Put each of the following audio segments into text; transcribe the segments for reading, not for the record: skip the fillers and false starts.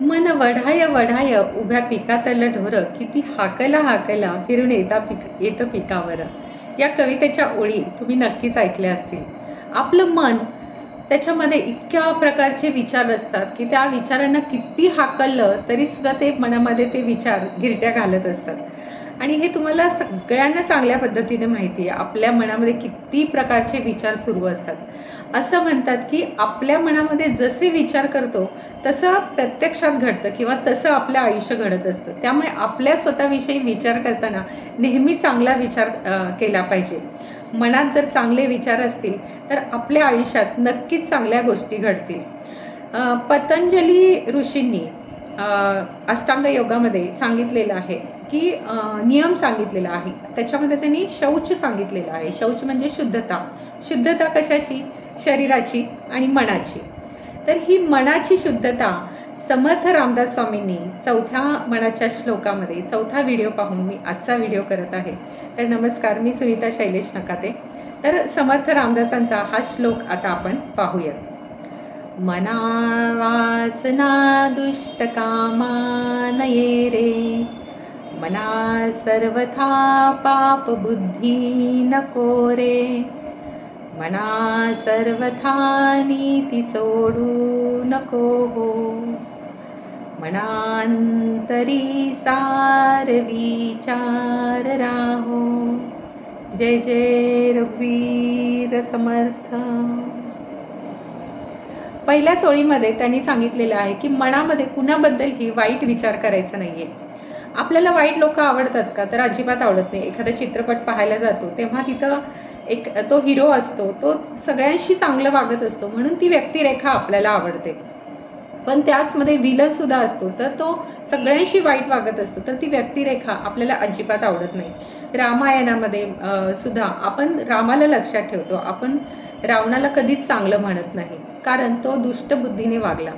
मन वढाय वढाय उभ्या पिकातलं ढोर, किती हाकला हाकला फिरून येतं पिकावर. या कवितेच्या ओळी तुम्ही नक्कीच ऐकल्या असतील. आपलं मन, त्याच्यामध्ये इतक्या प्रकारचे विचार असतात की त्या विचारांना किती हाकललं तरी सुद्धा ते मनामध्ये ते विचार गिरट्या घालत असतात. आणि हे तुम्हाला सगळ्यांना चांगल्या पद्धतीने माहिती आहे. आपल्या मनामध्ये किती प्रकारचे विचार सुरू असतात. असं म्हणतात की आपल्या मनामध्ये जसे विचार करतो तसं प्रत्यक्षात घडतं किंवा तसं आपलं आयुष्य घडत असतं. त्यामुळे आपल्या स्वतःविषयी विचार करताना नेहमी चांगला विचार केला पाहिजे. मनात जर चांगले विचार असतील तर आपल्या आयुष्यात नक्कीच चांगल्या गोष्टी घडतील. पतंजली ऋषींनी अष्टांग योगामध्ये सांगितलेलं आहे की नियम सांगितलेला आहे. त्याच्यामध्ये त्यांनी शौच सांगितलेलं आहे. शौच म्हणजे शुद्धता. शुद्धता कशाची? शरीराची आणि मनाची. तर ही मनाची शुद्धता समर्थ रामदास स्वामींनी चौथ्या मनाच्या श्लोकामध्ये, चौथा व्हिडिओ पाहून मी आजचा व्हिडिओ करत आहे. तर नमस्कार, मी सुनीता शैलेश नकाते. तर समर्थ रामदासांचा हा श्लोक आता आपण पाहूयात. मना वासना दुष्ट कामा नये रे, मना सर्वथा पाप बुद्धी नको रे, मना सर्वथा नीती सोडू नको हो, मनांतरी सार विचार राहो. जय जय रघुवीर समर्थ. पहिल्याच ओळीमध्ये त्यांनी सांगितलेलं आहे की मनामध्ये कुणाबद्दलही वाईट विचार करायचा नाहीये. आपल्याला वाईट लोक आवडतात का? तर अजिबात आवडत नाही. एखादा चित्रपट पाहायला जातो तेव्हा तिथं तो हिरो असतो, तो सगळ्यांशी चांगलं वागत असतो म्हणून ती व्यक्तिरेखा आपल्याला आवडते. पण त्याचमध्ये विलन सुद्धा असतो, तर तो सगळ्यांशी वाईट वागत असतो, तर ती व्यक्तिरेखा आपल्याला अजिबात आवडत नाही. रामायणामध्ये सुद्धा आपण रामाला लक्षात ठेवतो, आपण रावणाला कधीच चांगलं म्हणत नाही, कारण तो दुष्ट बुद्धीने वागला.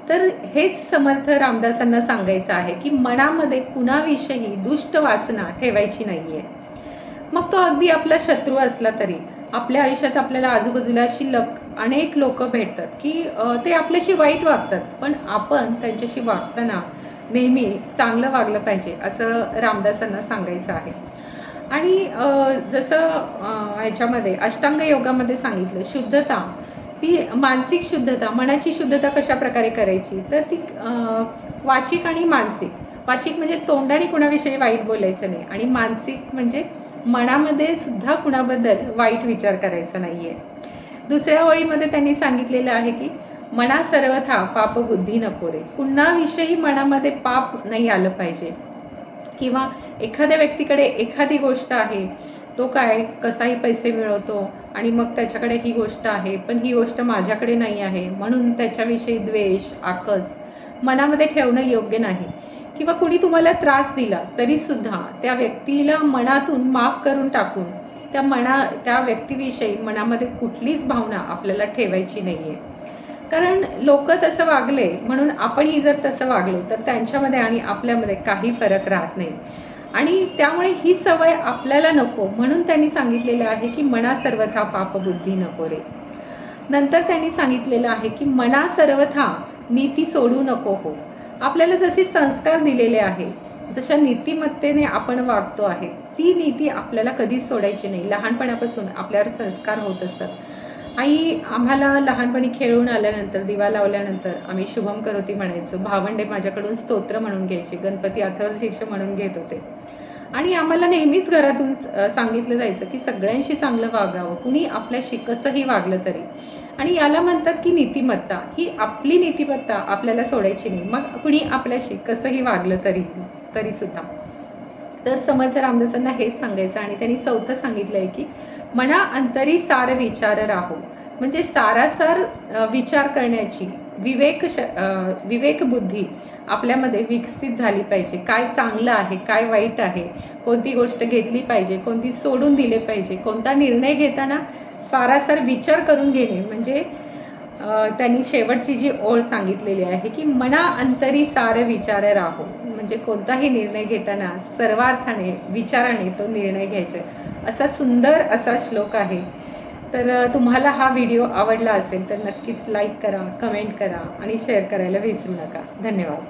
तर हेच समर्थ रामदासांना सांगायचं आहे की मनामध्ये कुणाविषयी दुष्ट वासना ठेवायची नाहीये. मग तो अगदी आपला शत्रू असला तरी. आपल्या आयुष्यात आपल्याला आजूबाजूला अशी अनेक लोक भेटतात की ते आपल्याशी वाईट वागतात, पण आपण त्यांच्याशी वागताना नेहमी चांगलं वागलं पाहिजे असं रामदासांना सांगायचं आहे. आणि जसं याच्यामध्ये अष्टांग योगामध्ये सांगितलं, शुद्धता ती मानसिक शुद्धता, मनाची शुद्धता कशा प्रकारे करायची, तर ती वाचिक आणि मानसिक. वाचिक म्हणजे तोंडाने कुणाविषयी वाईट बोलायचं नाही, आणि मानसिक म्हणजे मनामध्ये सुद्धा कुणाबद्दल वाईट विचार करायचा नाहीये. दुसऱ्या ओळीमध्ये त्यांनी सांगितलेलं आहे की मना सर्वथा पाप बुद्धी नको रे. कुणाविषयी मनामध्ये पाप नाही आलं पाहिजे. किंवा एखाद्या व्यक्तीकडे एखादी गोष्ट आहे, तो काय कसाही पैसे मिळवतो आणि मग त्याच्याकडे ही गोष्ट आहे, पण ही गोष्ट माझ्याकडे नाही आहे म्हणून त्याच्याविषयी द्वेष, आकस मनामध्ये ठेवणं योग्य नाही. किंवा कुणी तुम्हाला त्रास दिला तरी सुद्धा त्या व्यक्तीला मनातून माफ करून टाकून त्या व्यक्तीविषयी मनामध्ये कुठलीच भावना आपल्याला ठेवायची नाहीये. कारण लोक तसं वागले म्हणून आपणही जर तसं वागलो तर त्यांच्यामध्ये आणि आपल्यामध्ये काही फरक राहत नाही. आणि त्यामुळे ही सवय आपल्याला नको म्हणून त्यांनी सांगितलेलं आहे की मना सर्वथा पाप बुद्धी नको रे. नंतर त्यांनी सांगितलेलं आहे की मना सर्वथा नीती सोडू नको हो. आपल्याला जसे संस्कार दिलेले आहे, जशा नीतिमत्तेने आपण वागतो आहे, ती नीती आपल्याला कधीच सोडायची नाही. लहानपणापासून आपल्यावर संस्कार होत असतात. आई आम्हाला लहानपणी खेळून आल्यानंतर, दिवा लावल्यानंतर आम्ही शुभम करोती म्हणायचो. भावंडे माझ्याकडून स्तोत्र म्हणून घ्यायचे, गणपती अथर्वशीर्ष म्हणून घेत होते. आणि आम्हाला नेहमीच घरातून सांगितलं जायचं की सगळ्यांशी चांगलं वागावं, कुणी आपल्याशी कसंही वागलं तरी. आणि याला म्हणतात की नीतिमत्ता. ही आपली नीतिमत्ता आपल्याला सोडायची नाही, मग कुणी आपल्याशी कसंही वागलं तरी सुद्धा. तर समर्थ रामदासांना हेच सांगायचं. आणि त्यांनी चौथं सांगितलंय की मना अंतरी सार विचार राहो. म्हणजे सारासार विचार करण्याची विवेक बुद्धी आपल्यामध्ये विकसित झाली पाहिजे. काय चांगलं आहे, काय वाईट आहे, कोणती गोष्ट घेतली पाहिजे, कोणती सोडून दिले पाहिजे, कोणता निर्णय घेताना सारासार विचार करून घेणे. म्हणजे त्यांनी शेवटची जी ओळ सांगितलेली आहे की मना अंतरी सार विचार राहो. म्हणजे कोणताही निर्णय घेताना सर्वार्थाने विचाराने तो निर्णय घ्यायचा. असा सुंदर असा श्लोक आहे. तर तुम्हाला हा व्हिडिओ आवडला असेल तर नक्कीच लाईक करा, कमेंट करा आणि शेअर करायला विसरू नका. धन्यवाद.